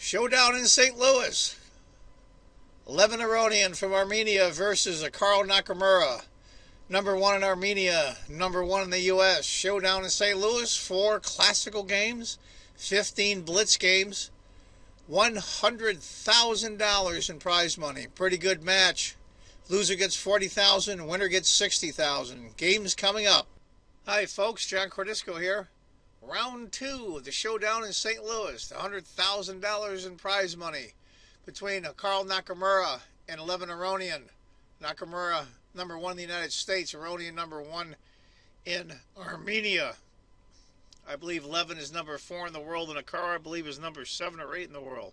Showdown in St. Louis. 11 Aronian from Armenia versus a Karl Nakamura. Number 1 in Armenia, number 1 in the U.S. Showdown in St. Louis. 4 classical games, 15 blitz games, $100,000 in prize money. Pretty good match. Loser gets $40,000, winner gets $60,000. Games coming up. Hi folks, John Cordisco here. Round 2 of the Showdown in St. Louis. $100,000 in prize money between Karl Nakamura and 11 Aronian. Nakamura, number 1 in the United States. Aronian, number 1 in Armenia. I believe 11 is number 4 in the world, and Nakamura, I believe, is number 7 or 8 in the world.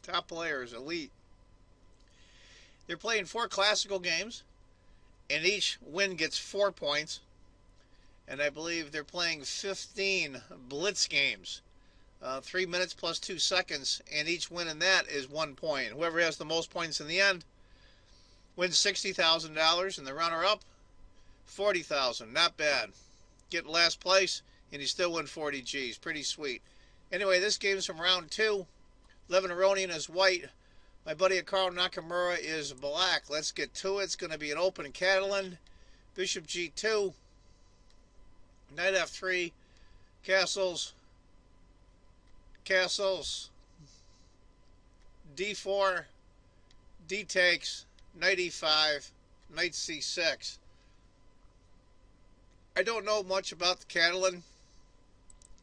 Top players, elite. They're playing 4 classical games, and each win gets 4 points. And I believe they're playing 15 blitz games. 3 minutes plus 2 seconds, and each win in that is 1 point. Whoever has the most points in the end wins $60,000, and the runner-up, $40,000. Not bad. Get last place, and you still win 40 G's. Pretty sweet. Anyway, this game's from round 2. 11 Aronian is white. My buddy Karl Nakamura is black. Let's get to it. It's going to be an open Catalan. Bishop G2. Knight F3. Castles. D4. D takes. Knight E5. Knight C6. I don't know much about the Catalan.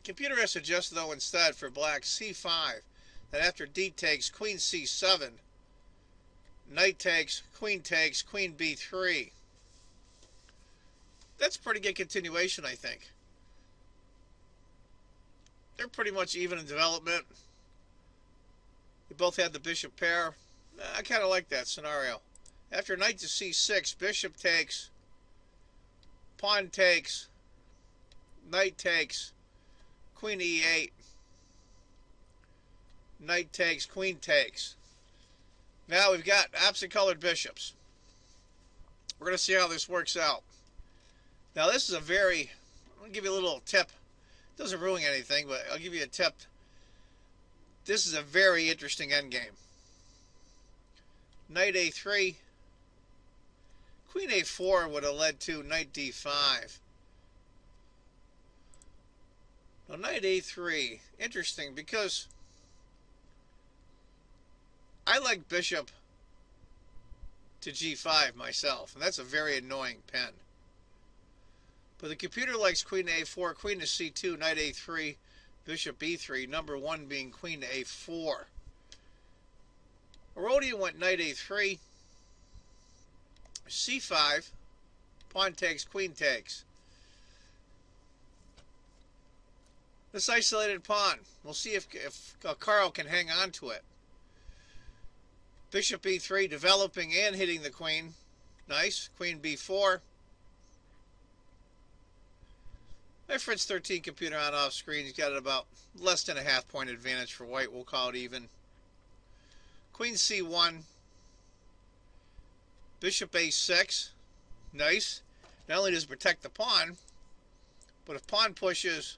Computer has suggested, though, instead for black C5, that after D takes, Queen C7, Knight takes, Queen B3. That's a pretty good continuation, I think. They're pretty much even in development. They both had the bishop pair. I kind of like that scenario. After Knight to C6, bishop takes, pawn takes, Knight takes, Queen E8, Knight takes, Queen takes. Now we've got opposite colored bishops. We're going to see how this works out. Now this is I'm going to give you a little tip. It doesn't ruin anything, but I'll give you a tip. This is a very interesting endgame. Knight A3. Queen A4 would have led to Knight D5. Now Knight A3, interesting because I like bishop to G5 myself, and that's a very annoying pen. But the computer likes Queen A4, Queen to C2, Knight A3, Bishop E3, number 1 being Queen A4. Aronian went Knight A3, C5, pawn takes, Queen takes. This isolated pawn, we'll see if Karl can hang on to it. Bishop E3 developing and hitting the queen. Nice. Queen B4. My Fritz 13 computer on off screen. He's got it about less than a half point advantage for white. We'll call it even. Queen C1. Bishop A6. Nice. Not only does it protect the pawn, but if pawn pushes,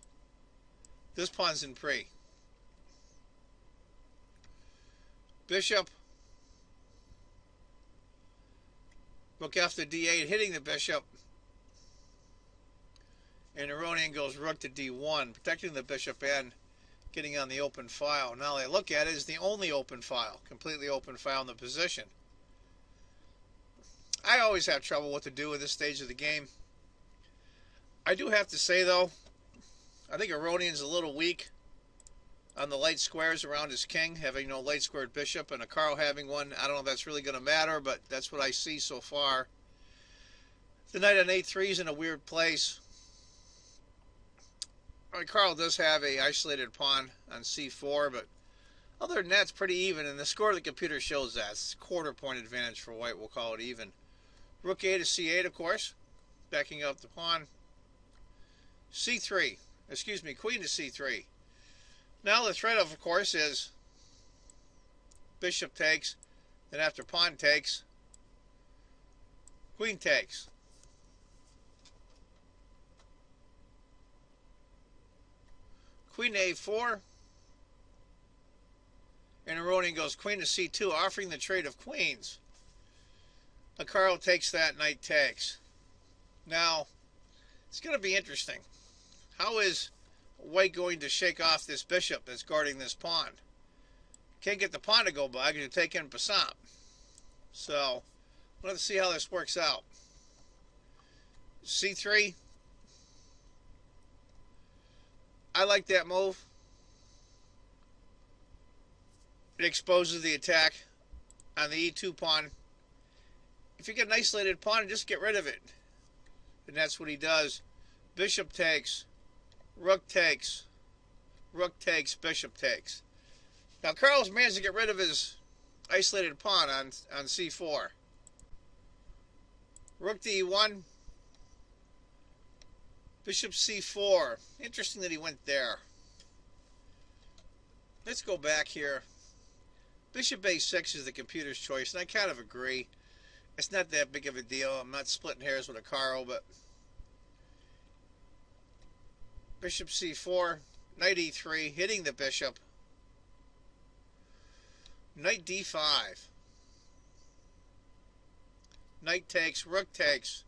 this pawn's in pre. Bishop. Rook after D8, hitting the bishop. And Aronian goes rook to D1, protecting the bishop and getting on the open file. Now I look at it as the only open file, completely open file in the position. I always have trouble what to do at this stage of the game. I do have to say, though, I think Aronian's a little weak on the light squares around his king, having no light squared bishop, and a Karl having one. I don't know if that's really going to matter, but that's what I see so far. The knight on A3 is in a weird place. I mean, Karl does have a isolated pawn on C4, but other than that, it's pretty even, and the score of the computer shows that. It's a quarter point advantage for white, we'll call it even. Rook A to C8, of course, backing up the pawn. C3, excuse me, Queen to C3. Now the threat, of course, is bishop takes, then after pawn takes, queen takes. Queen A4, and Aronian goes queen to c2, offering the trade of queens. Carl takes that, knight takes. Now, it's going to be interesting. How is white going to shake off this bishop that's guarding this pawn? Can't get the pawn to go by because you take in passant. So, let's see how this works out. c3. I like that move. It exposes the attack on the e2 pawn. If you get an isolated pawn, just get rid of it. And that's what he does. Bishop takes, rook takes, bishop takes. Now Carl's managed to get rid of his isolated pawn on c4. Rook to e1, bishop c4. Interesting that he went there. Let's go back here. Bishop a6 is the computer's choice, and I kind of agree. It's not that big of a deal. I'm not splitting hairs with a Carl, but bishop c4, knight e3, hitting the bishop. Knight d5. Knight takes, rook takes.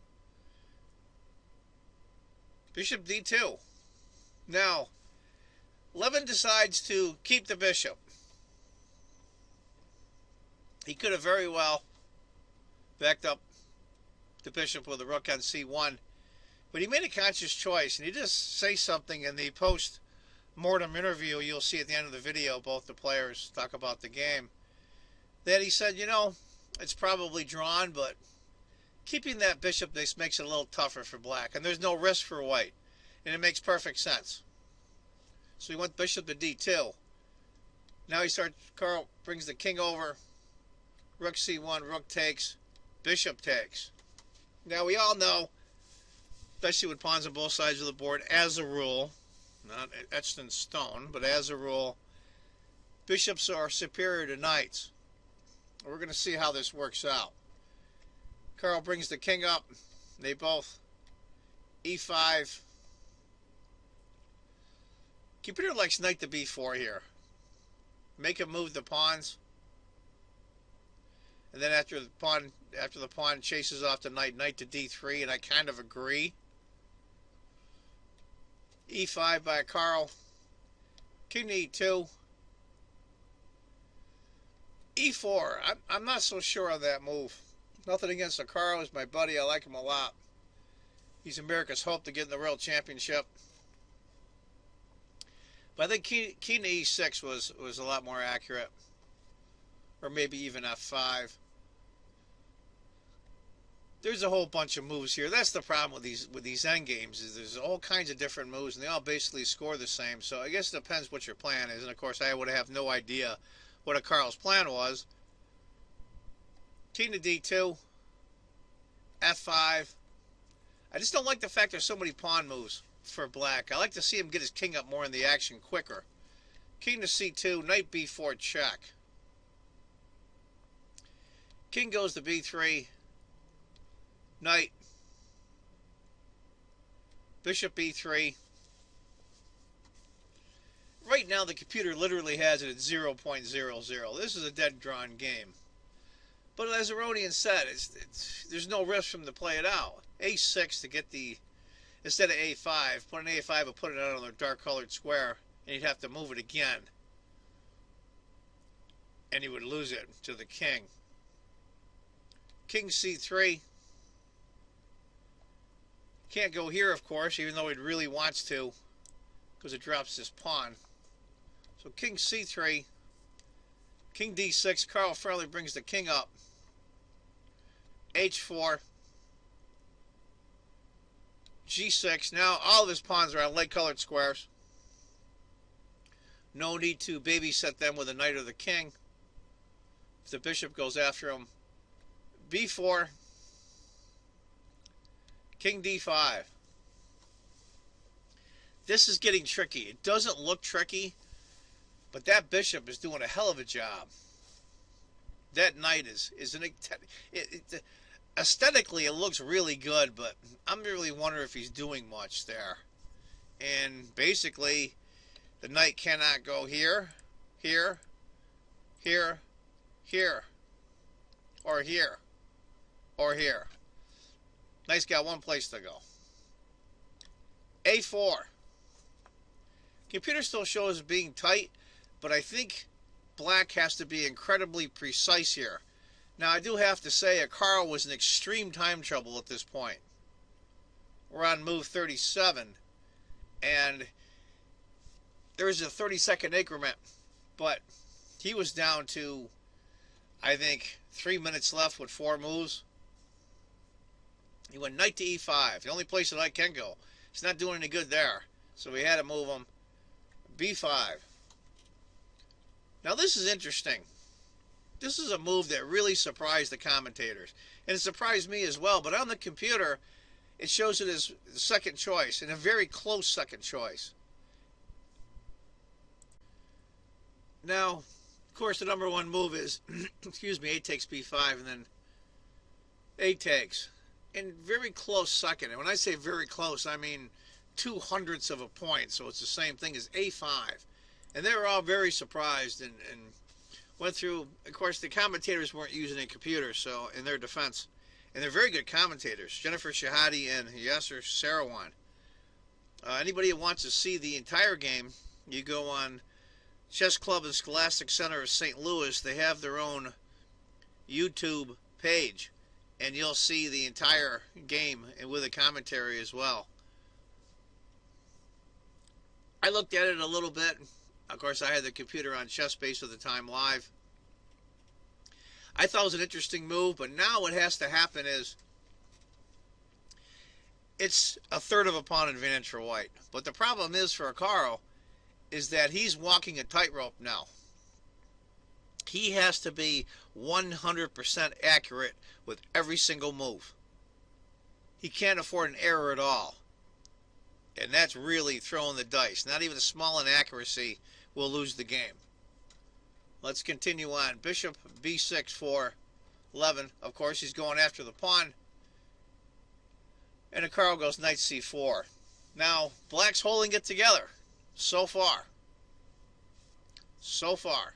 Bishop d2. Now, Levin decides to keep the bishop. He could have very well backed up the bishop with a rook on c1, but he made a conscious choice, and he just say something in the post-mortem interview you'll see at the end of the video. Both the players talk about the game, that he said, you know, it's probably drawn, but keeping that bishop this makes it a little tougher for black, and there's no risk for white, and it makes perfect sense. So he went bishop to d2. Now Carl brings the king over. Rook c1, rook takes, bishop takes. Now we all know, especially with pawns on both sides of the board, as a rule, not etched in stone, but as a rule, bishops are superior to knights. We're going to see how this works out. Carl brings the king up. They both e5. Computer likes knight to b4 here. Make him move the pawns. And then after the pawn chases off the knight, knight to d3, and I kind of agree. e5 by Carl. King to e2. e4. I'm not so sure on that move. Nothing against the Carl. He's my buddy. I like him a lot. He's America's hope to get in the World Championship. But I think king to e6 was a lot more accurate. Or maybe even f5. There's a whole bunch of moves here. That's the problem with these endgames, is there's all kinds of different moves, and they all basically score the same. So I guess it depends what your plan is. And of course, I would have no idea what a Carl's plan was. King to d2, f5. I just don't like the fact there's so many pawn moves for black. I like to see him get his king up more in the action quicker. King to c2, knight b4 check. King goes to b3, knight, bishop e3. Right now the computer literally has it at 0.00. This is a dead drawn game. But as Aronian said, there's no risk from to play it out. a6 to get the, instead of a5, put an a5 and put it out on a dark colored square, and you'd have to move it again. And you would lose it to the king. King c3. Can't go here, of course, even though he really wants to, because it drops this pawn. So king c3, king d6. Carl Fairley brings the king up. h4, g6. Now all of his pawns are on light-colored squares. No need to babysit them with a knight or the king. If the bishop goes after him, b4, king d5. This is getting tricky. It doesn't look tricky, but that bishop is doing a hell of a job. That knight is aesthetically it looks really good, but I'm really wondering if he's doing much there. And basically, the knight cannot go here, here, here, or here, or here. Knight's got one place to go. A4. Computer still shows being tight, but I think black has to be incredibly precise here. Now, I do have to say, Carl was in extreme time trouble at this point. We're on move 37, and there was a 30-second increment, but he was down to, I think, 3 minutes left with 4 moves. He went knight to e5, the only place that I can go. He's not doing any good there, so we had to move him. b5. Now this is interesting. This is a move that really surprised the commentators, and it surprised me as well, but on the computer it shows it as the second choice, and a very close second choice. Now, of course, the number one move is, excuse me, a takes b5, and then a takes. And very close second. And when I say very close, I mean 0.02 of a point. So it's the same thing as a5. And they were all very surprised and went through. Of course, the commentators weren't using a computer, so in their defense. And they're very good commentators. Jennifer Shahadi and Yasser Sarawan. Anybody who wants to see the entire game, you go on Chess Club and Scholastic Center of St. Louis. They have their own YouTube page, and you'll see the entire game and with a commentary as well. I looked at it a little bit. Of course, I had the computer on ChessBase at the time live. I thought it was an interesting move, but now what has to happen is it's a third of a pawn advantage for white. But the problem is for Carl is that he's walking a tightrope now. He has to be 100% accurate with every single move. He can't afford an error at all. And that's really throwing the dice. Not even a small inaccuracy will lose the game. Let's continue on. Bishop b6 for 11. Of course, he's going after the pawn. And Carl goes knight c4. Now, black's holding it together. So far. So far.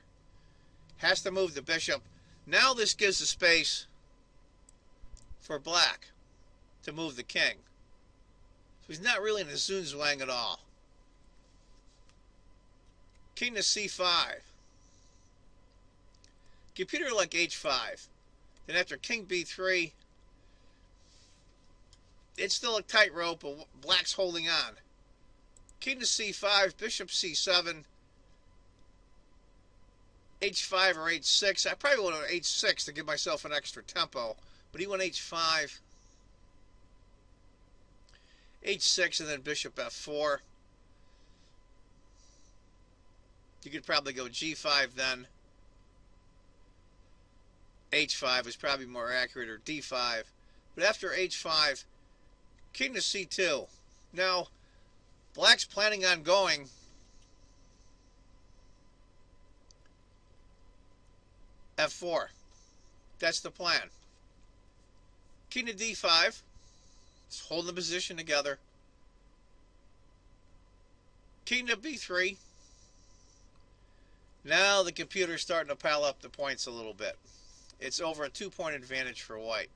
Has to move the bishop. Now this gives the space for black to move the king. So he's not really in a Zunzwang at all. King to c5. Computer like h5. Then after king b3, it's still a tightrope, but black's holding on. King to c5, bishop c7, h5 or h6. I probably went on h6 to give myself an extra tempo, but he went h5, h6, and then bishop f4. You could probably go g5 then. h5 is probably more accurate, or d5. But after h5, king to c2. Now, black's planning on going f4. That's the plan. King to d5. It's holding the position together. King to b3. Now the computer's starting to pile up the points a little bit. It's over a 2-point advantage for white.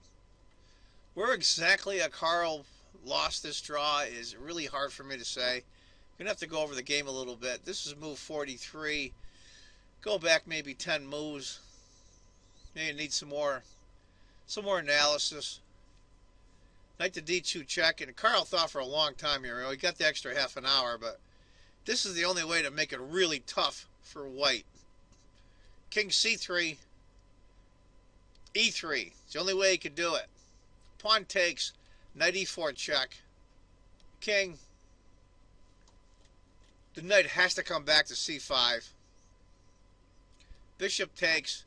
Where exactly Carl lost this draw is really hard for me to say. I'm going to have to go over the game a little bit. This is move 43. Go back maybe 10 moves. Maybe need some more analysis. Knight to d2 check, and Carl thought for a long time here. He got the extra half an hour, but this is the only way to make it really tough for white. King c3, e3. It's the only way he could do it. Pawn takes, knight e4 check. King. The knight has to come back to c5. Bishop takes,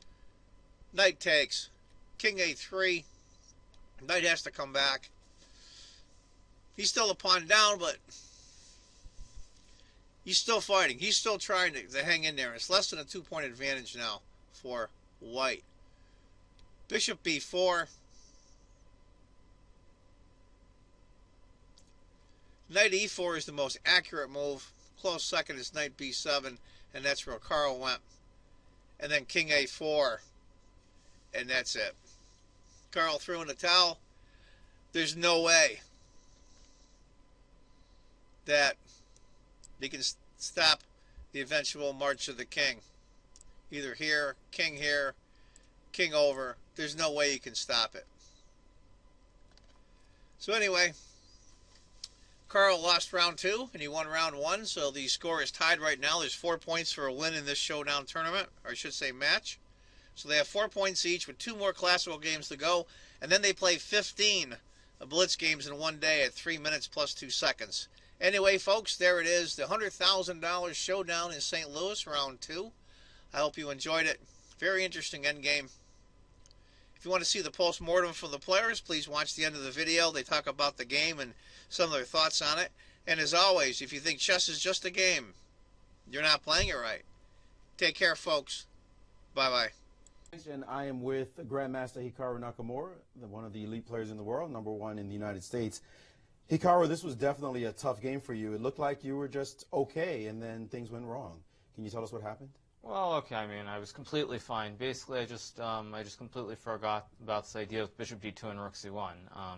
knight takes, king a3. Knight has to come back. He's still a pawn down, but he's still fighting. He's still trying to hang in there. It's less than a 2-point advantage now for white. Bishop b4. Knight e4 is the most accurate move. Close second is knight b7, and that's where Carl went. and then king a4, and that's it. Carl threw in the towel. There's no way that he can stop the eventual march of the king. Either here, king over. There's no way you can stop it. So anyway, Carl lost round 2 and he won round 1, so the score is tied right now. There's 4 points for a win in this Showdown tournament, or I should say match. So they have 4 points each with 2 more classical games to go, and then they play 15 blitz games in one day at 3 minutes plus 2 seconds. Anyway, folks, there it is, the $100,000 Showdown in St. Louis, round 2. I hope you enjoyed it. Very interesting endgame. If you want to see the post-mortem from the players, please watch the end of the video. They talk about the game and some of their thoughts on it. And as always, if you think chess is just a game, you're not playing it right. Take care, folks. Bye-bye. And I am with Grandmaster Hikaru Nakamura, one of the elite players in the world, #1 in the United States. Hikaru, this was definitely a tough game for you. It looked like you were just okay, and then things went wrong. Can you tell us what happened? Well, okay. I mean, I was completely fine. Basically, I just completely forgot about this idea of Bishop D2 and Rook C1. I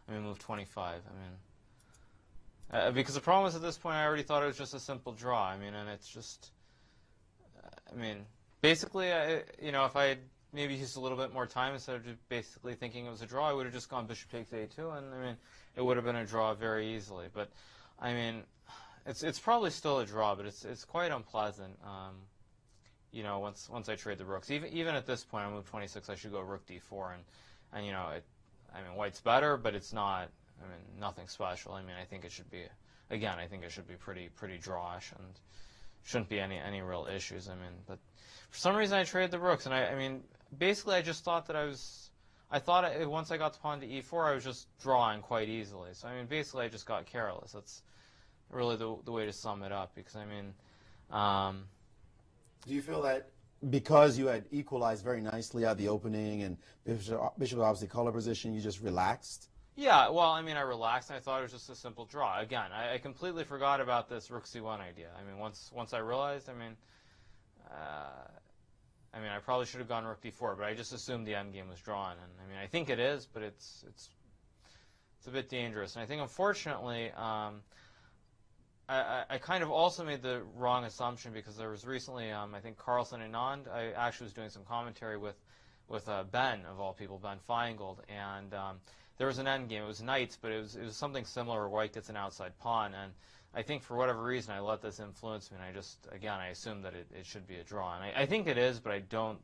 mean, move 25. I mean, because the problem is at this point, I already thought it was just a simple draw. I mean, and it's just, I mean, basically, you know, if I had maybe used a little bit more time instead of just basically thinking it was a draw, I would have just gone Bishop takes A2, and I mean, it would have been a draw very easily. But I mean, it's probably still a draw, but it's quite unpleasant. You know, once I trade the rooks, even at this point, I move 26. I should go Rook D4, and you know, I mean, white's better, but it's not. I mean, nothing special. I mean, I think it should be. Again, I think it should be pretty drawish, and shouldn't be any real issues. I mean, but for some reason I traded the rooks, and I mean, basically I just thought that I thought once I got the pawn to E4, I was just drawing quite easily. So I mean, basically I just got careless. That's really the way to sum it up, because I mean. Do you feel that because you had equalized very nicely at the opening and Bishop obviously color position, you just relaxed? Yeah, well, I mean, I relaxed and I thought it was just a simple draw. Again, I completely forgot about this Rook C1 idea. I mean, once I realized, I mean, I probably should have gone Rook D4, but I just assumed the endgame was drawn, and I mean, I think it is, but it's a bit dangerous. And I think, unfortunately, I kind of also made the wrong assumption, because there was recently, I think Carlson and Nand, I actually was doing some commentary with Ben, of all people, Ben Feingold, and there was an endgame. It was knights, but it was something similar where white gets an outside pawn, and I think for whatever reason I let this influence me, and I just, again, I assumed that it should be a draw, and I think it is, but I don't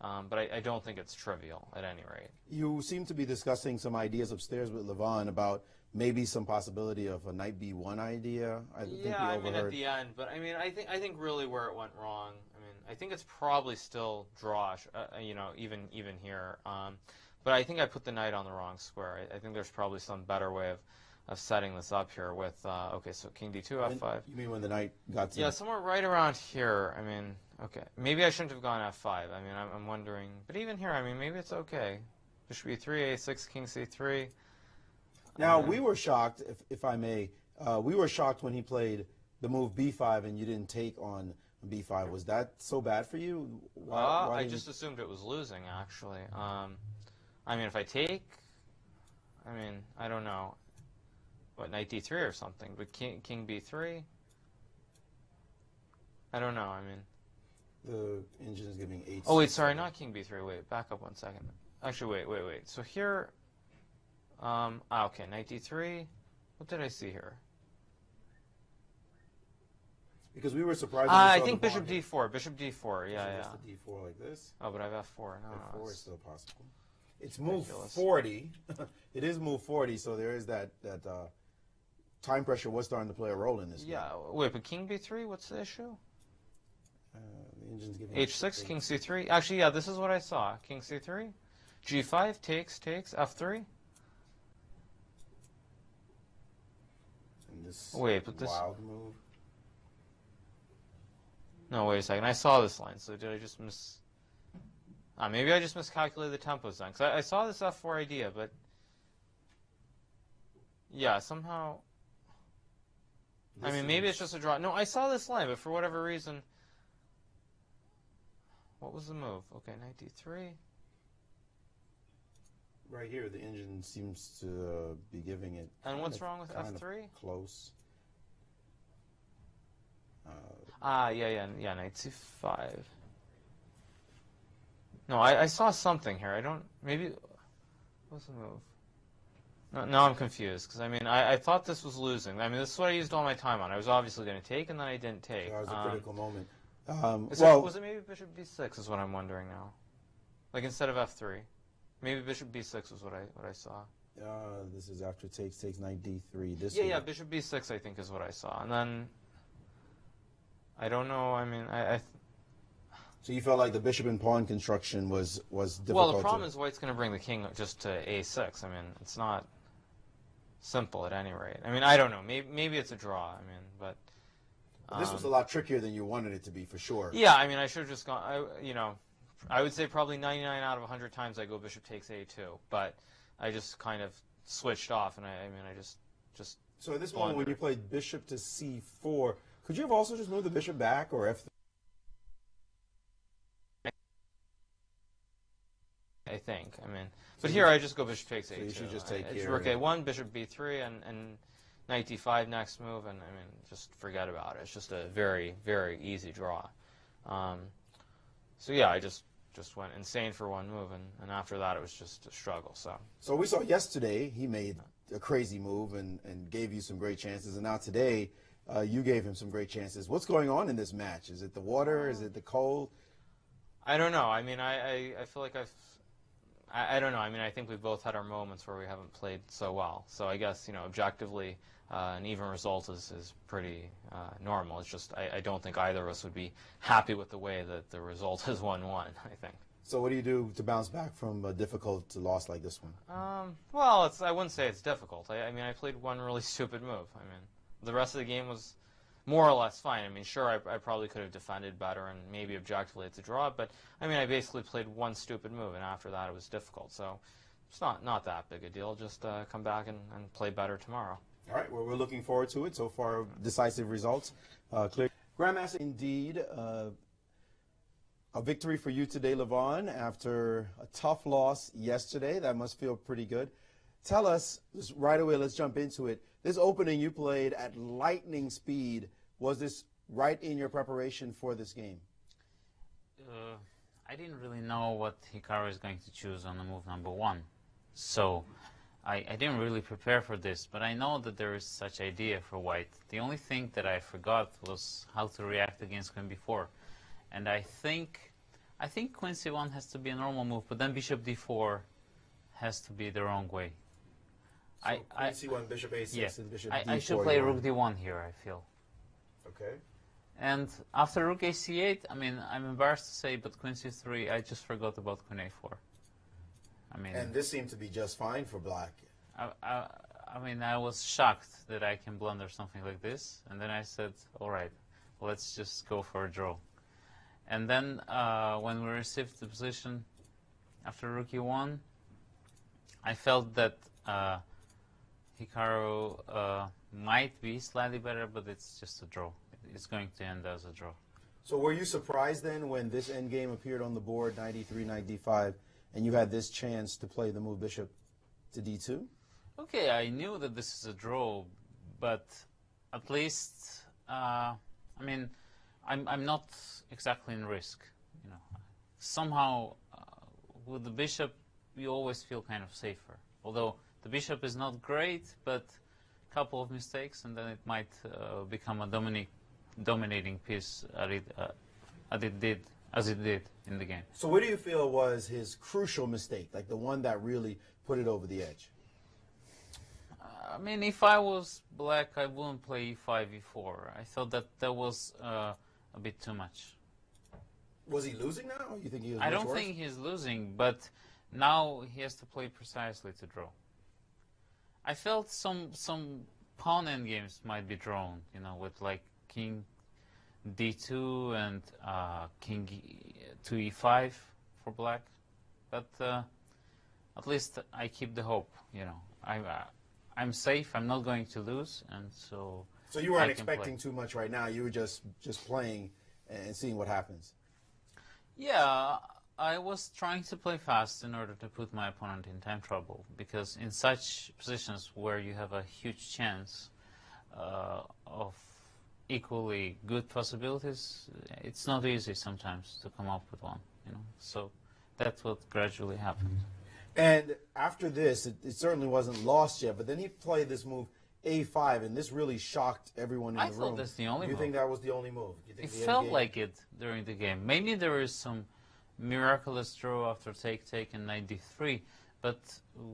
think it's trivial at any rate. You seem to be discussing some ideas upstairs with Levon about maybe some possibility of a knight B1 idea. I mean, at the end, but I mean, I think really where it went wrong, I mean, I think it's probably still drawish, you know, even here. But I think I put the knight on the wrong square. I think there's probably some better way of setting this up here with, okay, so King D2, F5. You mean when the knight got to... Yeah, somewhere right around here. I mean, okay, maybe I shouldn't have gone F5. I mean, I'm wondering, but even here, I mean, maybe it's okay. Bishop E3, A6, King C3. Now, we were shocked, if I may, we were shocked when he played the move B5 and you didn't take on B5. Was that so bad for you? Why I just assumed it was losing, actually. I mean, if I take, I mean, I don't know, what, knight D3 or something, but King B3? I don't know, I mean. The engine is giving 8. Oh, wait, sorry, not King B3, wait, back up 1 second. Actually, wait. So here, okay, knight D3, what did I see here? Because we were surprised. I think Bishop D4, yeah. Just the D4 like this. Oh, but I have F4. No, F4 is still possible. It's move 40. It is move 40, so there is that time pressure was starting to play a role in this. Yeah, wait, but King B3, what's the issue? The engine's giving H6, King C3. Actually, yeah, this is what I saw. King C3, G5, takes, F3. And this wait, but this wild move. No, wait a second. I saw this line, so did I just miss... maybe I just miscalculated the tempos then, because I saw this F4 idea, but... Yeah, somehow... I mean, maybe it's just a draw. No, I saw this line, but for whatever reason... What was the move? Okay, knight d3. Right here, the engine seems to be giving it. And what's wrong with f3? Close. Yeah, knight c5. No, I saw something here. I don't. Maybe. What's the move? No, now I'm confused because I thought this was losing. This is what I used all my time on. I was obviously going to take, and then I didn't take. That was a critical moment. Was it maybe bishop b6 is what I'm wondering now, like instead of f3. Maybe bishop b6 was what I saw. This is after takes knight d3. This yeah, bishop b6 I think is what I saw, and then I don't know. So you felt like the bishop and pawn construction was difficult. Well, the problem is White's going to bring the king just to a6. It's not simple at any rate. I don't know. Maybe it's a draw. But this was a lot trickier than you wanted it to be, for sure. Yeah, I should have just gone. I would say probably 99 out of 100 times I go bishop takes a2, but I just kind of switched off, and I just. So at this moment, when you played bishop to c4, could you have also just moved the bishop back or f3? I think. But here I just go bishop takes a2. So you should just take here. Rook a1, bishop b3, and knight d5 next move, and just forget about it. It's just a very, very easy draw. So yeah, I just went insane for one move, and after that it was just a struggle. So we saw yesterday he made a crazy move and gave you some great chances, and now today you gave him some great chances. What's going on in this match? Is it the water? Is it the cold? I don't know. I feel like I don't know. I think we've both had our moments where we haven't played so well. So I guess, objectively, an even result is pretty normal. It's just I don't think either of us would be happy with the way that the result is 1-1, I think. So what do you do to bounce back from a difficult loss like this one? Well, I wouldn't say it's difficult. I played one really stupid move. The rest of the game was more or less fine. Sure, I probably could have defended better, and maybe objectively it's a draw, but I basically played one stupid move, and after that it was difficult. So it's not that big a deal. Just come back and play better tomorrow. All right, well, we're looking forward to it. So far, decisive results. Clear. Grandmaster, indeed, a victory for you today, Levon, after a tough loss yesterday. That must feel pretty good. Tell us, just right away, let's jump into it. This opening you played at lightning speed. Was this right in your preparation for this game? I didn't really know what Hikaru is going to choose on the move number 1. So I didn't really prepare for this, but I know that there is such idea for White. The only thing that I forgot was how to react against Queen b4. And I think Queen c1 has to be a normal move, but then bishop d4 has to be the wrong way. So Queen c1, bishop a6, and bishop d4. I should play rook d1 here, I feel. Okay. And after rook ac8, I'm embarrassed to say, but Queen c3, I just forgot about Queen a4. And this seemed to be just fine for black. I was shocked that I can blunder something like this, and then I said, all right, let's just go for a draw. And then when we received the position after rook e1, I felt that Hikaru might be slightly better, but it's just a draw. It's going to end as a draw. So were you surprised then when this endgame appeared on the board, knight e3, knight d5, and you had this chance to play the move bishop to d2? Okay, I knew that this is a draw, but at least, I'm not exactly in risk. Somehow, with the bishop, you always feel kind of safer. Although the bishop is not great, but a couple of mistakes, and then it might become a dominating piece as it did in the game. So what do you feel was his crucial mistake, like the one that really put it over the edge? If I was black, I wouldn't play e5, e4. I thought that was a bit too much. Was he losing now, or you think he was I much don't worse? think he's losing, but now he has to play precisely to draw. I felt some pawn endgames might be drawn, with like king d2 and king to e5 for black. But at least I keep the hope, I'm safe, I'm not going to lose, and so... So you weren't expecting too much right now, you were just playing and seeing what happens? Yeah, I was trying to play fast in order to put my opponent in time trouble, because in such positions where you have a huge chance of equally good possibilities, it's not easy sometimes to come up with one, you know. So that's what gradually happened. And after this, it certainly wasn't lost yet, but then he played this move A5, and this really shocked everyone in I the room. thought that's the only You move. think that was the only move? You think It the end felt game- like it during the game. Maybe there is some miraculous draw after take in 93, but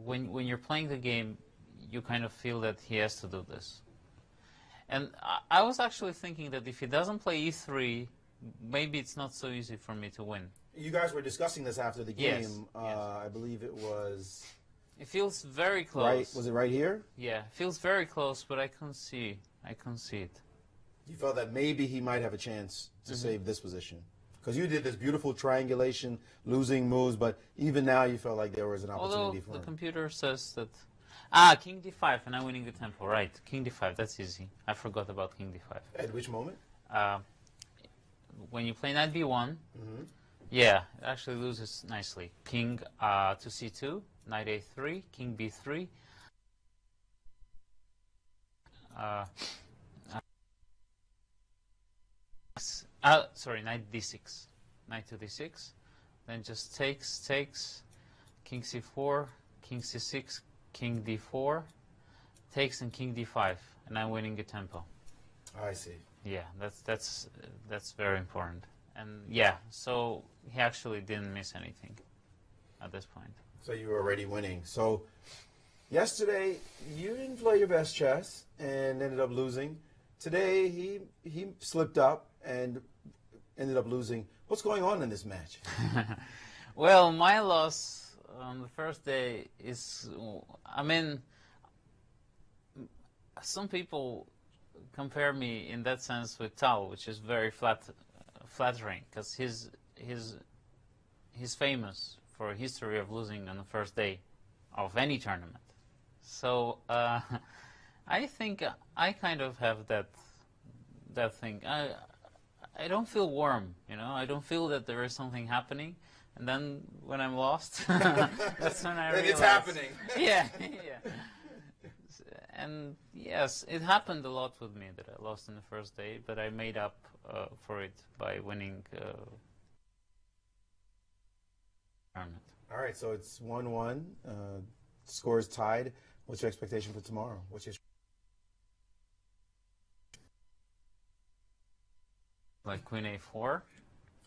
when you're playing the game, you kind of feel that he has to do this. And I was actually thinking that if he doesn't play E3, maybe it's not so easy for me to win. You guys were discussing this after the game. Yes, yes. I believe it was It feels very close. right. Was it right here? Yeah, it feels very close, but I couldn't see it. You felt that maybe he might have a chance to save this position. Because you did this beautiful triangulation, losing moves, but even now you felt like there was an Although opportunity for the him. computer says that... King D5, and I'm winning the tempo. Right, King D5, that's easy. I forgot about King D5. At which moment? When you play Knight B1, yeah, it actually loses nicely. King to C2, Knight A3, King B3. Sorry, Knight D6. Knight to D6. Then just takes, King C4, King C6, King D4, takes and King D5, and I'm winning the tempo. I see. Yeah, that's very important. And yeah, so he actually didn't miss anything at this point. So you were already winning. So yesterday you didn't play your best chess and ended up losing. Today he slipped up and ended up losing. What's going on in this match? Well, my loss on the first day is, I mean, some people compare me in that sense with Tal, which is very flattering, because he's famous for a history of losing on the first day of any tournament. So I think I kind of have that thing. I don't feel warm, you know. I don't feel that there is something happening, and then when I'm lost, that's when I realize it's happening. Yeah, yeah. And yes, it happened a lot with me that I lost in the first day, but I made up for it by winning tournament. All right, so it's 1-1. Score is tied. What's your expectation for tomorrow? What's your Like Queen A4. All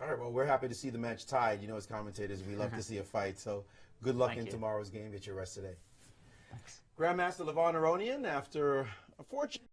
right, well, we're happy to see the match tied. You know, as commentators, we love to see a fight. So good luck Thank in you. tomorrow's game. Get your rest today. Thanks. Grandmaster Aronian, after a fortunate